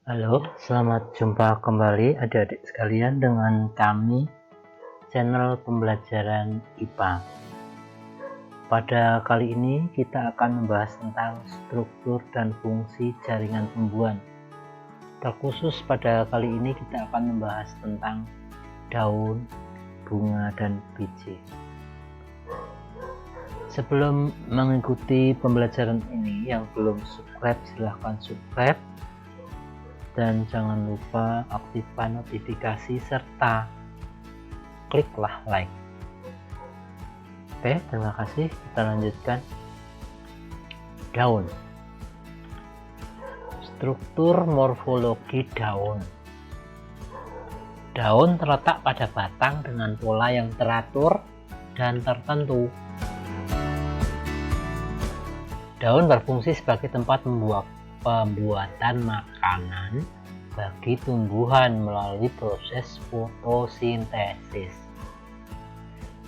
Halo, selamat jumpa kembali adik-adik sekalian dengan kami, channel pembelajaran IPA. Pada kali ini kita akan membahas tentang struktur dan fungsi jaringan tumbuhan. Terkhusus pada kali ini kita akan membahas tentang daun, bunga, dan biji. Sebelum mengikuti pembelajaran ini, yang belum subscribe silahkan subscribe. Dan jangan lupa aktifkan notifikasi serta kliklah like. Oke, terima kasih. Kita lanjutkan. Daun. Struktur morfologi daun. Daun terletak pada batang dengan pola yang teratur dan tertentu. Daun berfungsi sebagai tempat pembuatan makanan bagi tumbuhan melalui proses fotosintesis.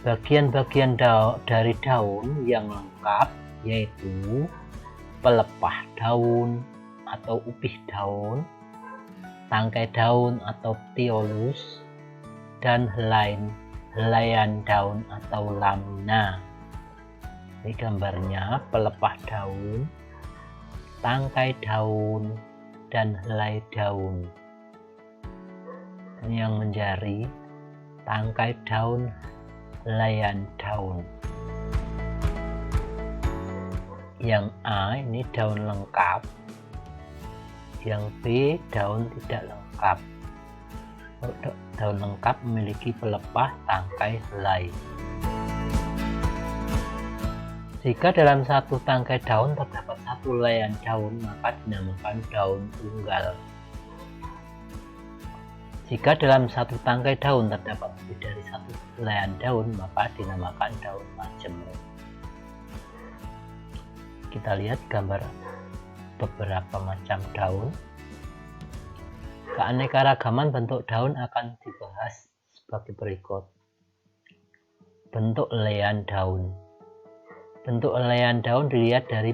Bagian-bagian dari daun yang lengkap yaitu pelepah daun atau upih daun, tangkai daun atau ptiolus, dan helaian daun atau lamina. Ini gambarnya pelepah daun, tangkai daun, dan helai daun. Ini yang menjari tangkai daun, helaian daun. Yang A ini daun lengkap, yang B daun tidak lengkap. Daun lengkap memiliki pelepah, tangkai, helai. Jika dalam satu tangkai daun terdapat satu helaian daun, maka dinamakan daun tunggal. Jika dalam satu tangkai daun terdapat lebih dari satu helaian daun, maka dinamakan daun majemuk. Kita lihat gambar beberapa macam daun. Keanekaragaman bentuk daun akan dibahas sebagai berikut. Bentuk helaian daun. Bentuk helaian daun dilihat dari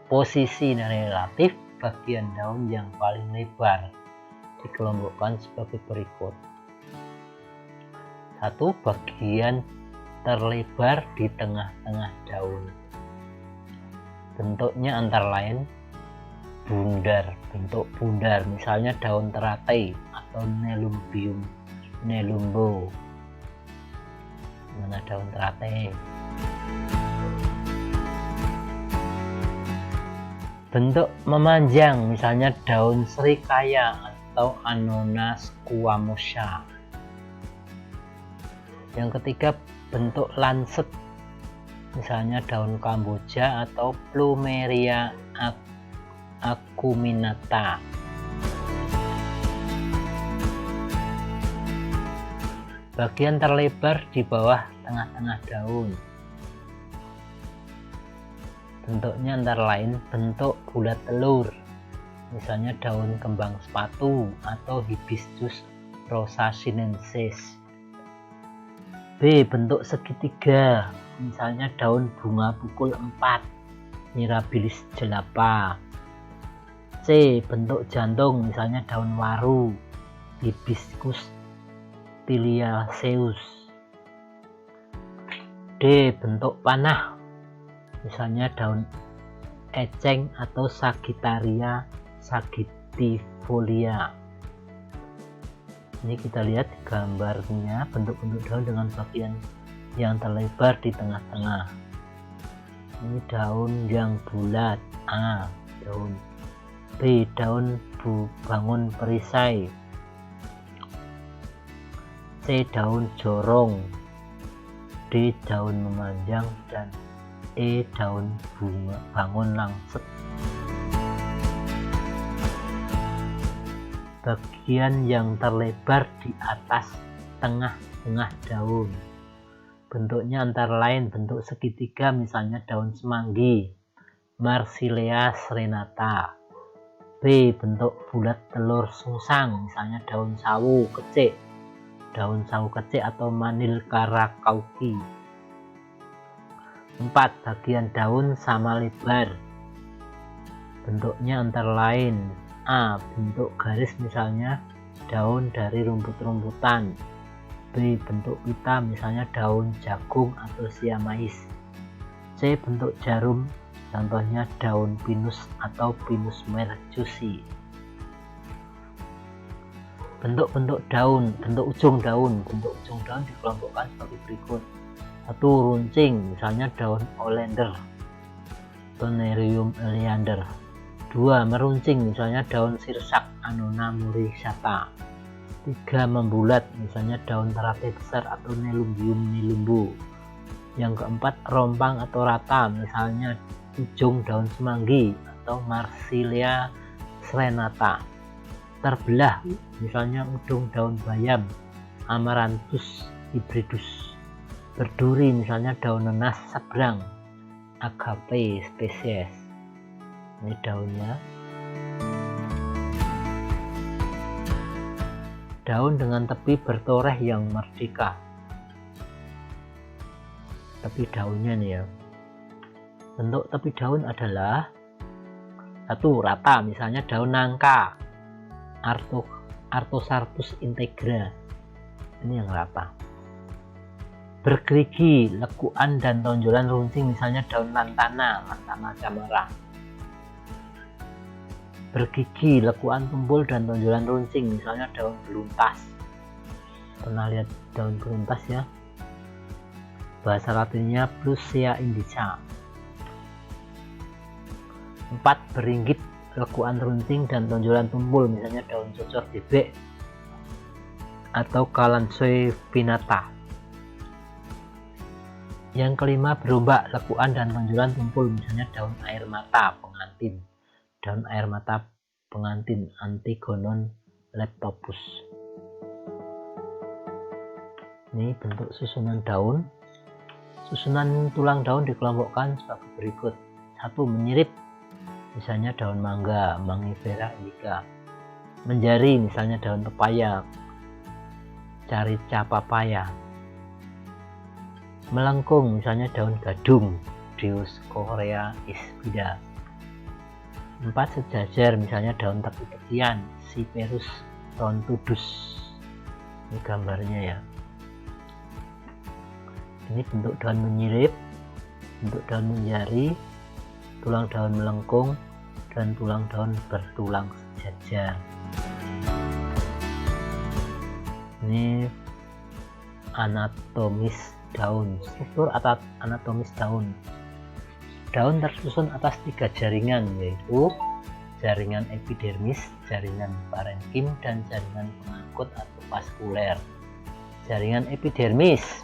posisi relatif bagian daun yang paling lebar. Dikelompokkan sebagai berikut. 1. Bagian terlebar di tengah-tengah daun. Bentuknya antara lain bundar, bentuk bundar, misalnya daun teratai atau nelumbo. Mana daun teratai? Bentuk memanjang, misalnya daun serikaya atau Annona squamosa. Yang ketiga, bentuk lancet, misalnya daun kamboja atau Plumeria acuminata. Bagian terlebar di bawah tengah-tengah daun. Bentuknya antara lain bentuk bulat telur, misalnya daun kembang sepatu atau Hibiscus rosa sinensis. B. Bentuk segitiga, misalnya daun bunga pukul 4, Mirabilis jelapa. C. Bentuk jantung, misalnya daun waru, Hibiscus tiliaceus. D. Bentuk panah, misalnya daun eceng atau Sagittaria saggitifolia. Ini kita lihat gambarnya bentuk-bentuk daun dengan bagian yang terlebar di tengah-tengah. Ini daun yang bulat. A. Daun. B. Daun bangun perisai. C. Daun jorong. D. Daun memanjang, dan E. Daun bunga bangun langsat. Bagian yang terlebar di atas tengah-tengah daun. Bentuknya antara lain bentuk segitiga, misalnya daun semanggi, Marsilea serenata. B. Bentuk bulat telur susang, misalnya daun sawu kecik, atau Manilkara kauki. 4. Bagian daun sama lebar. Bentuknya antara lain A. Bentuk garis, misalnya daun dari rumput-rumputan. B. Bentuk pita, misalnya daun jagung atau siamais. C. Bentuk jarum, contohnya daun pinus atau pinus mercusi. Bentuk-bentuk daun, bentuk ujung daun dikelompokkan sebagai berikut. 1. Runcing, misalnya daun oleander atau Nerium oleander. 2. Meruncing, misalnya daun sirsak Annona muricata. 3. Membulat, misalnya daun teratai besar atau Nelumbium nelumbo. Yang keempat, rompang atau rata, misalnya ujung daun semanggi atau Marsilia serenata. Terbelah, misalnya ujung daun bayam Amaranthus hybridus. Berduri, misalnya daun nenas seberang Agape spesies. Ini daunnya. Daun dengan tepi bertoreh yang merdeka. Tepi daunnya nih ya. Bentuk tepi daun adalah 1. Rata, misalnya daun nangka Artosarpus integra. Ini yang rata. Bergerigi, lekuan dan tonjolan runcing, misalnya daun lantana camara. Bergigi, lekuan tumpul dan tonjolan runcing, misalnya daun beluntas. Pernah lihat daun beluntas ya? Bahasa latinnya Plussia indica. 4. Beringgit, lekuan runcing dan tonjolan tumpul, misalnya daun cocor bebek atau Kalanchoe pinnata. Yang kelima, berombak, lekuan dan tonjolan tumpul, misalnya daun air mata pengantin. Daun air mata pengantin Antigonon leptopus. Ini bentuk susunan daun. Susunan tulang daun dikelompokkan sebagai berikut. 1. Menyirip, misalnya daun mangga Mangifera indica. Menjari, misalnya daun pepaya Carica papaya. Melengkung, misalnya daun gadung Dioscorea ispida. 4. Sejajar, misalnya daun tepi-tepian Cyperus tontudus. Ini gambarnya ya. Ini bentuk daun menyirip, bentuk daun menjari, tulang daun melengkung, dan tulang daun bertulang sejajar. Ini anatomis daun, struktur atas anatomis daun. Daun tersusun atas 3 jaringan, yaitu jaringan epidermis, jaringan parenkim, dan jaringan pengangkut atau vaskuler. Jaringan epidermis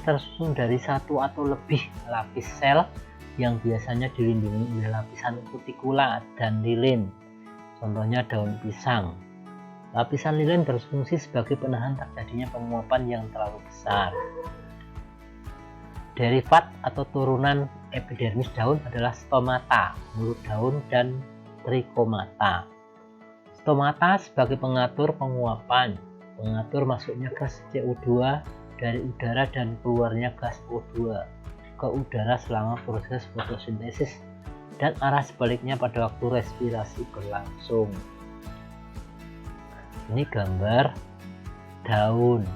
tersusun dari 1 atau lebih lapis sel yang biasanya dilindungi oleh lapisan kutikula dan lilin, contohnya daun pisang. Lapisan lilin berfungsi sebagai penahan terjadinya penguapan yang terlalu besar. Derivat atau turunan epidermis daun adalah stomata, mulut daun, dan trichomata. Stomata sebagai pengatur penguapan, pengatur masuknya gas CO2 dari udara dan keluarnya gas O2 ke udara selama proses fotosintesis, dan arah sebaliknya pada waktu respirasi berlangsung. Ini gambar daun.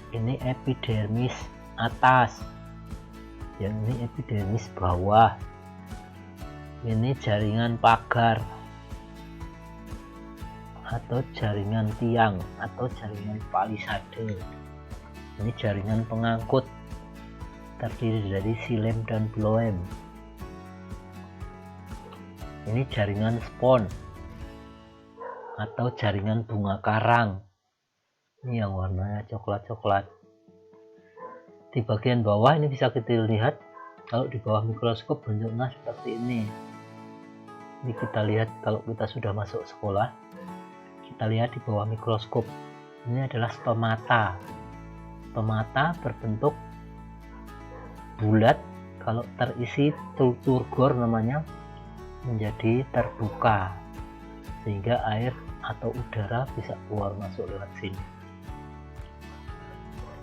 Ini epidermis atas, yang ini epidermis bawah. Ini jaringan pagar atau jaringan tiang atau jaringan palisade. Ini jaringan pengangkut, terdiri dari xilem dan phloem. Ini jaringan spon atau jaringan bunga karang. Ini yang warnanya coklat-coklat. Di bagian bawah ini bisa kita lihat, kalau di bawah mikroskop bentuknya seperti ini. Ini kita lihat kalau kita sudah masuk sekolah, kita lihat di bawah mikroskop. Ini adalah stomata. Stomata berbentuk bulat, kalau terisi turgor namanya, menjadi terbuka, sehingga air atau udara bisa keluar masuk lewat sini.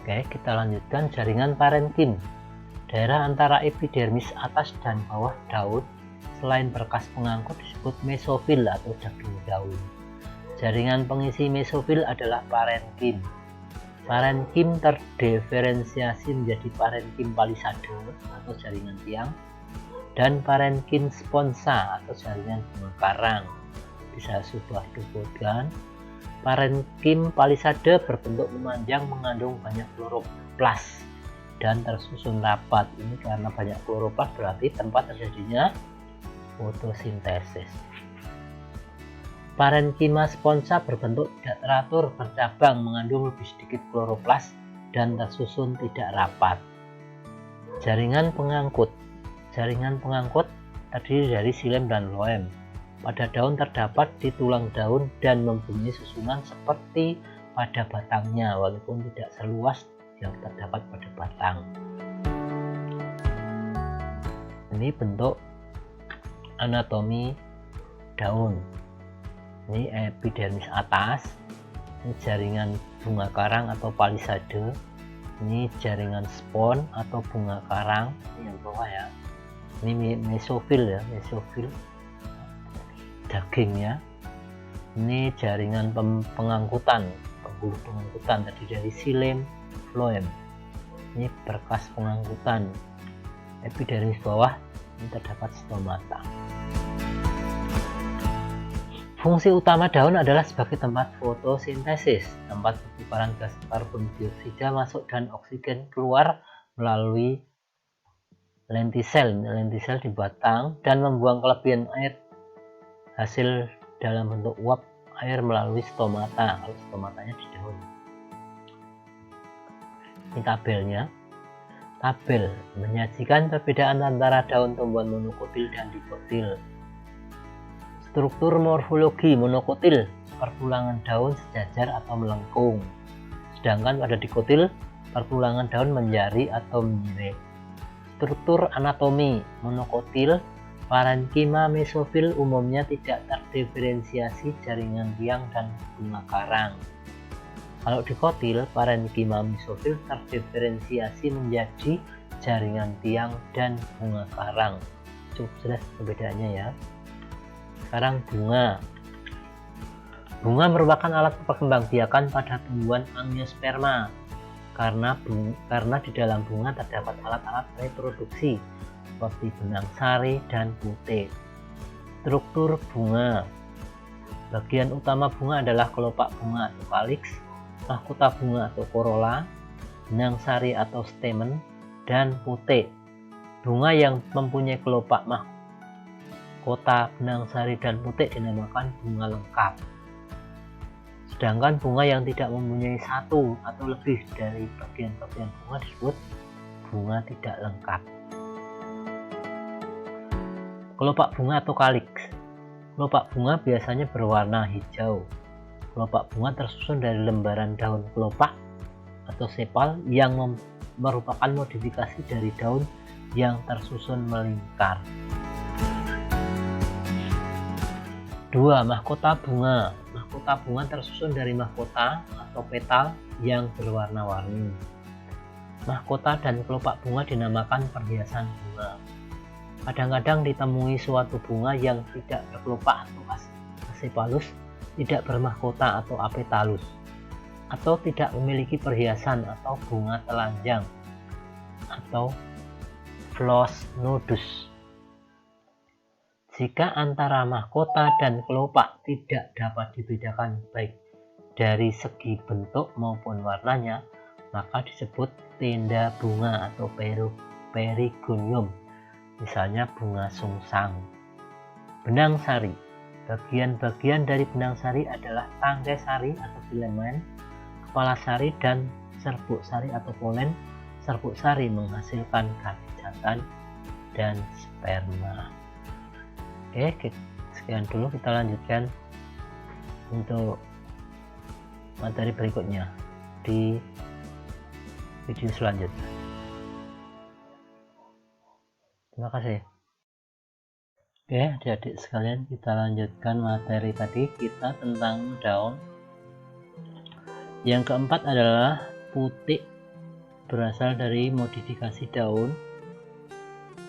Oke, kita lanjutkan jaringan parenkim. Daerah antara epidermis atas dan bawah daun selain berkas pengangkut disebut mesofil atau daging daun. Jaringan pengisi mesofil adalah parenkim. Parenkim terdiferensiasi menjadi parenkim palisade atau jaringan tiang dan parenkim sponsa atau jaringan bunga karang. Bisa sudah disebutkan, parenkim palisade berbentuk memanjang, mengandung banyak kloroplas dan tersusun rapat. Ini karena banyak kloroplas berarti tempat terjadinya fotosintesis. Parenkima sponsa berbentuk tidak teratur, bercabang, mengandung lebih sedikit kloroplas dan tersusun tidak rapat. Jaringan pengangkut. Jaringan pengangkut terdiri dari xilem dan floem. Pada daun terdapat di tulang daun dan mempunyai susunan seperti pada batangnya, walaupun tidak seluas yang terdapat pada batang. Ini bentuk anatomi daun. Ini epidermis atas, ini jaringan bunga karang atau palisade, ini jaringan spon atau bunga karang, ini yang bawah ya. Ini mesofil ya, mesofil dagingnya. Ini jaringan pengangkutan, pembuluh pengangkutan tadi dari xilem, floem. Ini berkas pengangkutan. Epidermis bawah ini terdapat stomata. Fungsi utama daun adalah sebagai tempat fotosintesis, tempat pertukaran gas karbon dioksida masuk dan oksigen keluar melalui lentisel di batang dan membuang kelebihan air hasil dalam bentuk uap air melalui stomata, kalau stomatanya di daun. Ini tabelnya. Tabel menyajikan perbedaan antara daun tumbuhan monokotil dan dikotil. Struktur morfologi monokotil, pertulangan daun sejajar atau melengkung, sedangkan pada dikotil pertulangan daun menjari atau menyirip. Struktur anatomi monokotil, parenkima mesofil umumnya tidak terdiferensiasi jaringan tiang dan bunga karang. Kalau dikotil, parenkima mesofil terdiferensiasi menjadi jaringan tiang dan bunga karang. Cukup jelas perbedaannya ya. Sekarang bunga. Bunga merupakan alat perkembangbiakan pada tumbuhan angiosperma. Karena di dalam bunga terdapat alat-alat reproduksi seperti benang sari dan putik. Struktur bunga. Bagian utama bunga adalah kelopak bunga atau kaliks, mahkota bunga atau corolla, benang sari atau stamen, dan putik. Bunga yang mempunyai kelopak mahkota, benang sari, dan putik dinamakan bunga lengkap. Sedangkan bunga yang tidak mempunyai satu atau lebih dari bagian-bagian bunga disebut bunga tidak lengkap. Kelopak bunga atau kaliks. Kelopak bunga biasanya berwarna hijau. Kelopak bunga tersusun dari lembaran daun kelopak atau sepal yang merupakan modifikasi dari daun yang tersusun melingkar. 2. Mahkota bunga. Mahkota bunga tersusun dari mahkota atau petal yang berwarna-warni. Mahkota dan kelopak bunga dinamakan perhiasan bunga. Kadang-kadang ditemui suatu bunga yang tidak berkelopak atau asepalus, tidak bermahkota atau apetalus, atau tidak memiliki perhiasan atau bunga telanjang atau flosnodus. Jika antara mahkota dan kelopak tidak dapat dibedakan baik dari segi bentuk maupun warnanya, maka disebut tenda bunga atau perigonium, misalnya bunga sungsang. Benang sari. Bagian-bagian dari benang sari adalah tangkai sari atau filamen, kepala sari, dan serbuk sari atau polen. Serbuk sari menghasilkan garis jantan dan sperma. Oke, sekian dulu, kita lanjutkan untuk materi berikutnya di video selanjutnya. Terima kasih. Oke, adik-adik sekalian, kita lanjutkan materi tadi kita tentang daun. Yang keempat adalah putik, berasal dari modifikasi daun.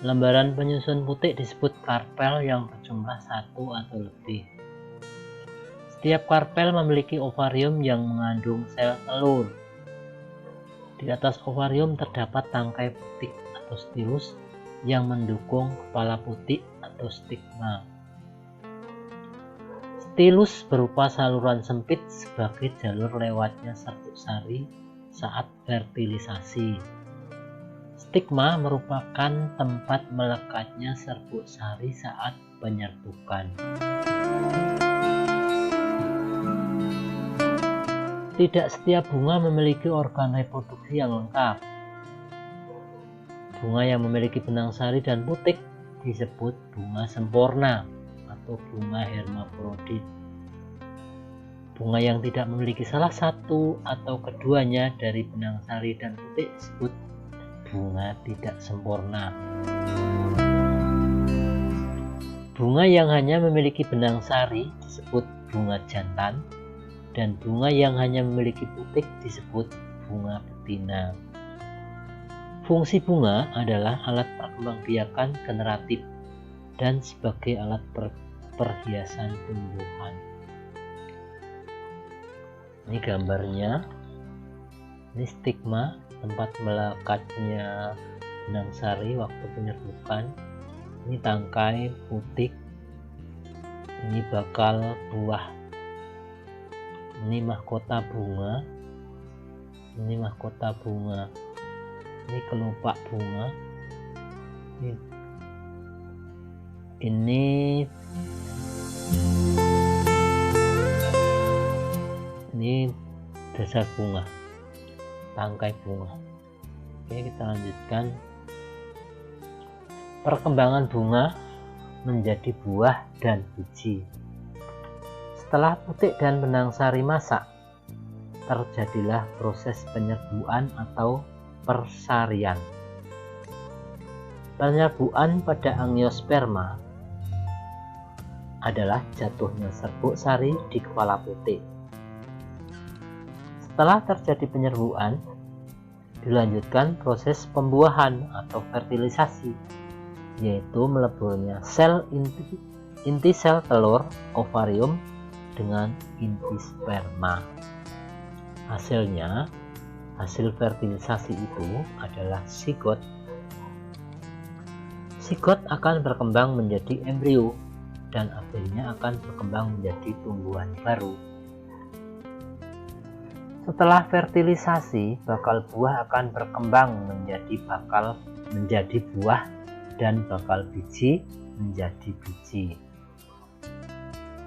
Lembaran penyusun putik disebut karpel yang berjumlah 1 atau lebih. Setiap karpel memiliki ovarium yang mengandung sel telur. Di atas ovarium terdapat tangkai putik atau stilus yang mendukung kepala putik atau stigma. Stilus berupa saluran sempit sebagai jalur lewatnya serbuk sari saat fertilisasi. Stigma merupakan tempat melekatnya serbuk sari saat penyerbukan. Tidak setiap bunga memiliki organ reproduksi yang lengkap. Bunga yang memiliki benang sari dan putik disebut bunga sempurna atau bunga hermafrodit. Bunga yang tidak memiliki salah satu atau keduanya dari benang sari dan putik disebut bunga tidak sempurna. Bunga yang hanya memiliki benang sari disebut bunga jantan, dan bunga yang hanya memiliki putik disebut bunga betina. Fungsi bunga adalah alat perkembangbiakan generatif dan sebagai alat perhiasan tumbuhan. Ini gambarnya. Ini stigma, tempat melekatnya benang sari waktu penyerbukan. Ini tangkai putik. Ini bakal buah. Ini mahkota bunga. Ini mahkota bunga. Ini kelopak bunga. Ini dasar bunga, tangkai bunga. Oke, kita lanjutkan. Perkembangan bunga menjadi buah dan biji. Setelah putik dan benang sari masak, terjadilah proses penyerbukan atau persarian. Penyerbukan pada angiosperma adalah jatuhnya serbuk sari di kepala putik. Setelah terjadi penyerbukan, dilanjutkan proses pembuahan atau fertilisasi, yaitu meleburnya sel inti sel telur ovarium dengan inti sperma. Hasil fertilisasi itu adalah sigot. Sigot akan berkembang menjadi embrio dan akhirnya akan berkembang menjadi tumbuhan baru. Setelah fertilisasi, bakal buah akan berkembang menjadi buah dan bakal biji menjadi biji.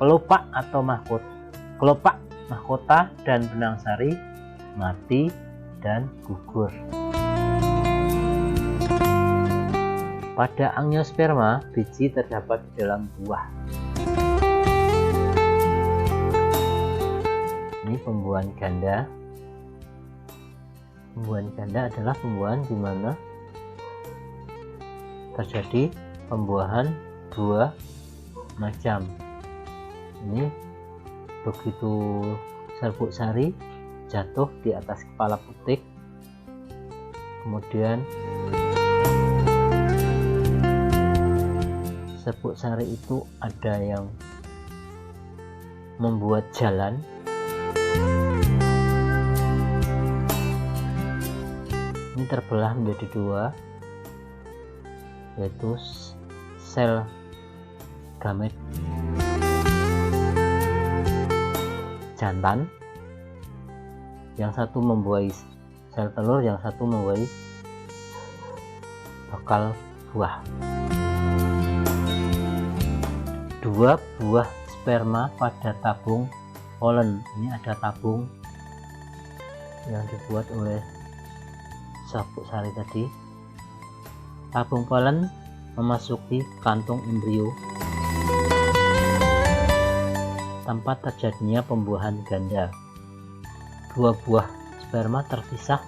Kelopak, mahkota dan benang sari mati dan gugur. Pada angiosperma, biji terdapat di dalam buah. Ini pembuahan ganda. Pembuahan ganda adalah pembuahan di mana terjadi pembuahan dua macam. Ini begitu serbuk sari jatuh di atas kepala putik, kemudian serbuk sari itu ada yang membuat jalan, ini terbelah menjadi dua, yaitu sel gamet jantan, yang satu membuahi sel telur, yang satu membuahi bakal buah. Dua buah sperma pada tabung polen. Ini ada tabung yang dibuat oleh serbuk sari tadi. Tabung polen memasuki kantung embrio, tempat terjadinya pembuahan ganda. Dua buah sperma terpisah,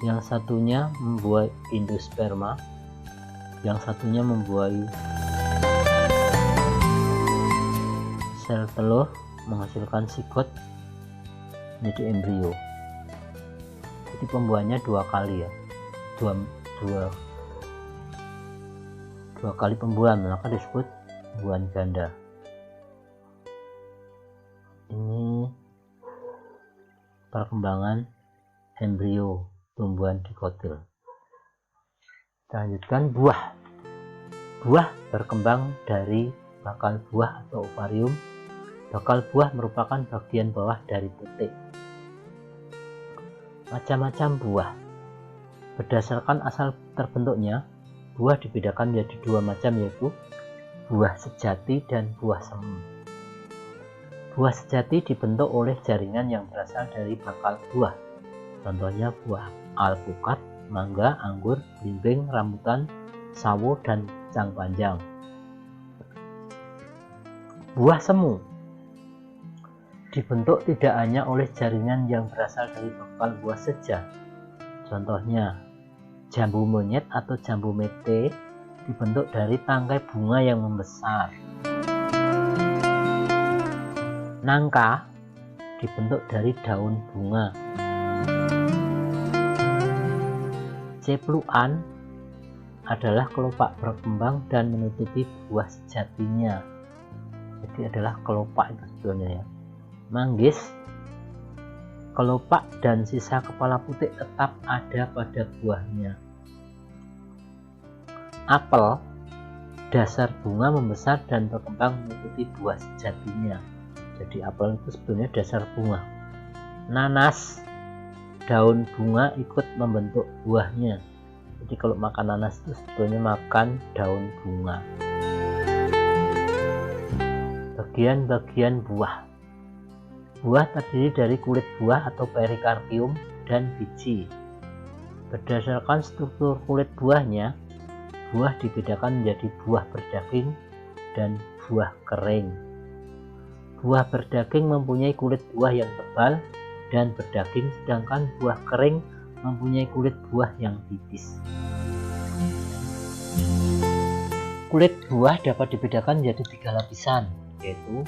yang satunya membuahi endosperma, yang satunya membuahi sel telur, menghasilkan sigot menjadi embrio. Jadi pembuahannya dua kali ya, dua 2 kali pembuahan, maka disebut pembuahan ganda. Ini perkembangan embrio tumbuhan dikotil. Kita lanjutkan buah. Buah berkembang dari bakal buah atau ovarium. Bakal buah merupakan bagian bawah dari putik. Macam-macam buah. Berdasarkan asal terbentuknya, buah dibedakan menjadi 2 macam, yaitu buah sejati dan buah semu. Buah sejati dibentuk oleh jaringan yang berasal dari bakal buah. Contohnya buah alpukat, mangga, anggur, belimbing, rambutan, sawo, dan pisang panjang. Buah semu dibentuk tidak hanya oleh jaringan yang berasal dari bakal buah saja. Contohnya, jambu monyet atau jambu mete dibentuk dari tangkai bunga yang membesar. Nangka dibentuk dari daun bunga. Ceplukan adalah kelopak berkembang dan menutupi buah sejatinya. Jadi adalah kelopak itu sebetulnya ya. Manggis, kelopak dan sisa kepala putik tetap ada pada buahnya. Apel, dasar bunga membesar dan berkembang mengikuti buah sejatinya. Jadi apel itu sebetulnya dasar bunga. Nanas, daun bunga ikut membentuk buahnya. Jadi kalau makan nanas itu sebetulnya makan daun bunga. Bagian-bagian buah. Buah terdiri dari kulit buah atau perikarpium dan biji. Berdasarkan struktur kulit buahnya, buah dibedakan menjadi buah berdaging dan buah kering. Buah berdaging mempunyai kulit buah yang tebal dan berdaging, sedangkan buah kering mempunyai kulit buah yang tipis. Kulit buah dapat dibedakan menjadi 3 lapisan, yaitu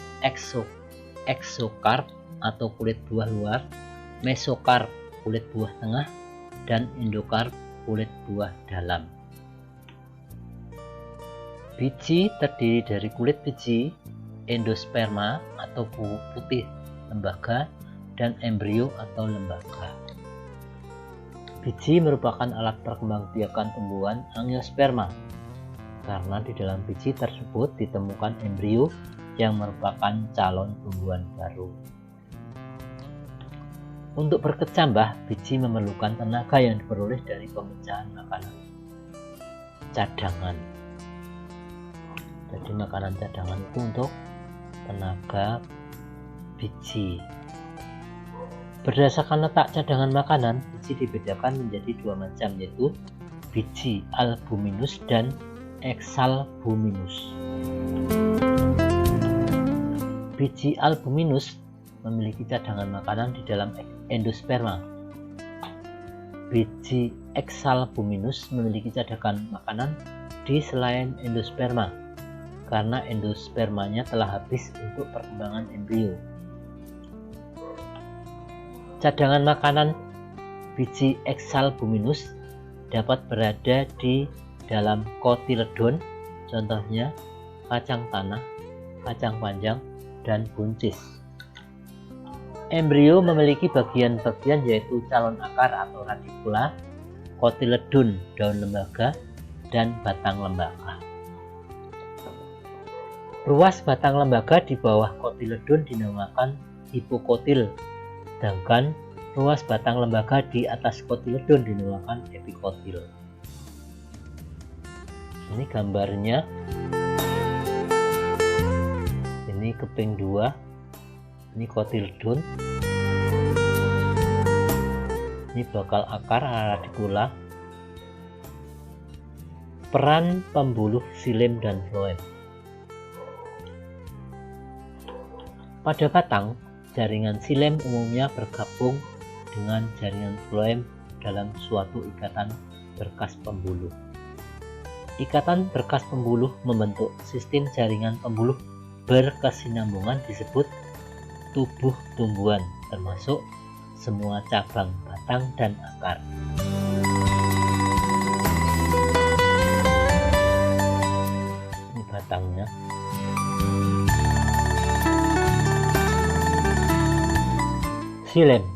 eksokarp atau kulit buah luar, mesokarp kulit buah tengah, dan endokarp kulit buah dalam. Biji terdiri dari kulit biji, endosperma atau putih lembaga, dan embrio atau lembaga. Biji merupakan alat perkembangbiakan tumbuhan angiosperma, karena di dalam biji tersebut ditemukan embrio yang merupakan calon tumbuhan baru. Untuk berkecambah, biji memerlukan tenaga yang diperoleh dari pemecahan makanan cadangan. Jadi makanan cadangan itu untuk tenaga biji. Berdasarkan letak cadangan makanan, biji dibedakan menjadi 2 macam, yaitu biji albuminus dan exalbuminus. Biji albuminus memiliki cadangan makanan di dalam endosperma. Biji exalbuminus memiliki cadangan makanan di selain endosperma, karena endospermanya telah habis untuk perkembangan embrio. Cadangan makanan biji exalbuminus dapat berada di dalam kotiledon, contohnya kacang tanah, kacang panjang, dan buncis. Embrio memiliki bagian-bagian yaitu calon akar atau radikula, kotiledon daun lembaga, dan batang lembaga. Ruas batang lembaga di bawah kotiledon dinamakan hipokotil, sedangkan ruas batang lembaga di atas kotiledon dinamakan epikotil. Ini gambarnya. Ini keping 2. Ini kotiledon. Ini bakal akar radikula. Peran pembuluh xilem dan floem. Pada batang, jaringan xilem umumnya bergabung dengan jaringan floem dalam suatu ikatan berkas pembuluh. Ikatan berkas pembuluh membentuk sistem jaringan pembuluh berkesinambungan disebut tubuh tumbuhan, termasuk semua cabang batang dan akar. batangnya. Xilem.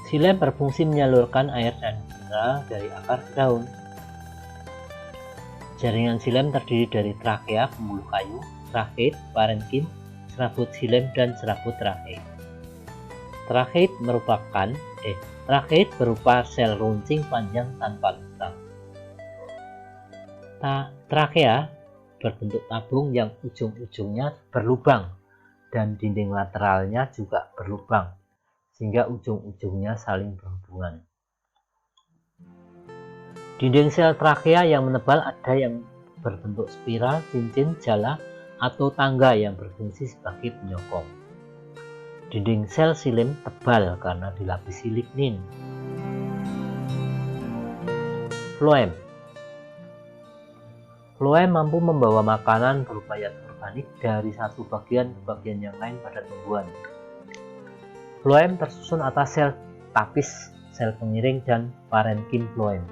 Xilem berfungsi menyalurkan air dan mineral dari akar ke daun. Jaringan xilem terdiri dari trakea pembuluh kayu, trakeit, parenkim, serabut xilem, dan serabut trakeit. Trakeit berupa sel runcing panjang tanpa lubang. Trakea berbentuk tabung yang ujung-ujungnya berlubang dan dinding lateralnya juga berlubang, sehingga ujung-ujungnya saling berhubungan. Dinding sel trakea yang menebal ada yang berbentuk spiral, cincin, jala, atau tangga yang berfungsi sebagai penyokong. Dinding sel xilem tebal karena dilapisi lignin. Floem. Floem mampu membawa makanan berupa zat organik dari satu bagian ke bagian yang lain pada tumbuhan. Floem tersusun atas sel tapis, sel pengiring, dan parenkim floem.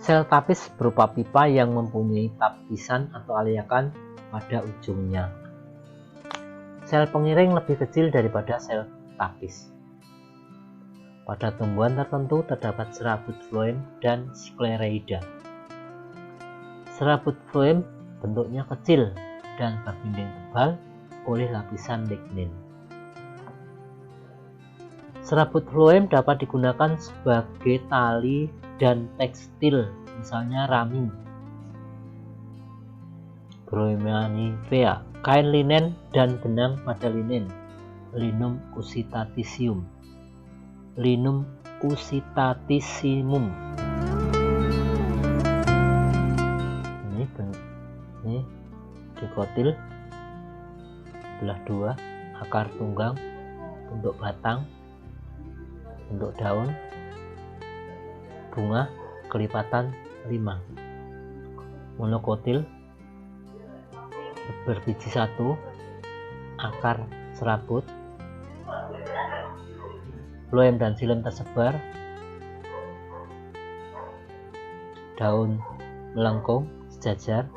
Sel tapis berupa pipa yang mempunyai tapisan atau aliakan pada ujungnya. Sel pengiring lebih kecil daripada sel tapis. Pada tumbuhan tertentu terdapat serabut floem dan sklereida. Serabut floem bentuknya kecil dan berdinding tebal oleh lapisan lignin. Serabut floem dapat digunakan sebagai tali dan tekstil, misalnya rami, broemanivea, kain linen, dan benang pada linen, Linum usitatissimum. Ini dikotil belah dua, akar tunggang, bentuk batang, bentuk daun, bunga, kelipatan 5. Monokotil, berbiji 1, akar serabut, floem dan xilem tersebar, daun melengkung sejajar,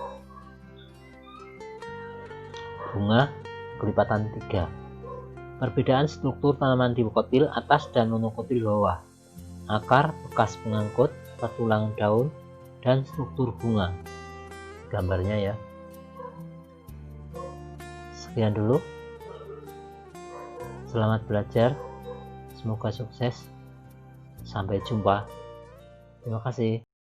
bunga, kelipatan 3. Perbedaan struktur tanaman dikotil atas dan monokotil bawah. Akar, bekas pengangkut, pertulangan daun, dan struktur bunga. Gambarnya ya. Sekian dulu. Selamat belajar. Semoga sukses. Sampai jumpa. Terima kasih.